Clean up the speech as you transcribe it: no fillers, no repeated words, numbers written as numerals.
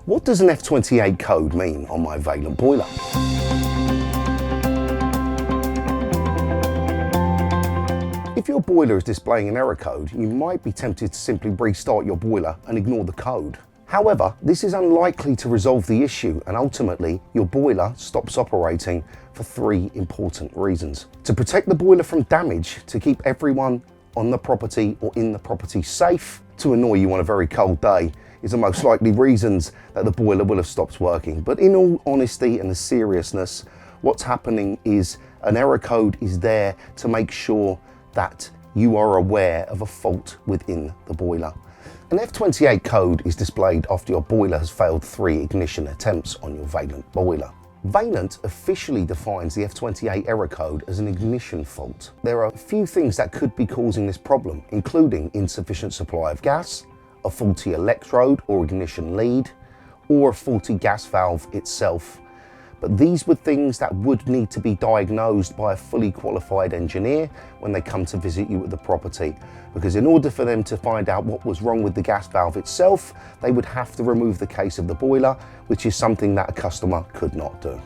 What does an F28 code mean on my Vaillant boiler? If your boiler is displaying an error code, you might be tempted to simply restart your boiler and ignore the code. However, this is unlikely to resolve the issue, and ultimately your boiler stops operating for 3 important reasons. To protect the boiler from damage, to keep everyone on the property or in the property safe, to annoy you on a very cold day is the most likely reasons that the boiler will have stopped working. But in all honesty and the seriousness, what's happening is an error code is there to make sure that you are aware of a fault within the boiler. An F28 code is displayed after your boiler has failed 3 ignition attempts on your Vaillant boiler. Vaillant officially defines the F28 error code as an ignition fault. There are a few things that could be causing this problem, including insufficient supply of gas, a faulty electrode or ignition lead, or a faulty gas valve itself. But these were things that would need to be diagnosed by a fully qualified engineer when they come to visit you at the property, because in order for them to find out what was wrong with the gas valve itself, they would have to remove the case of the boiler, which is something that a customer could not do.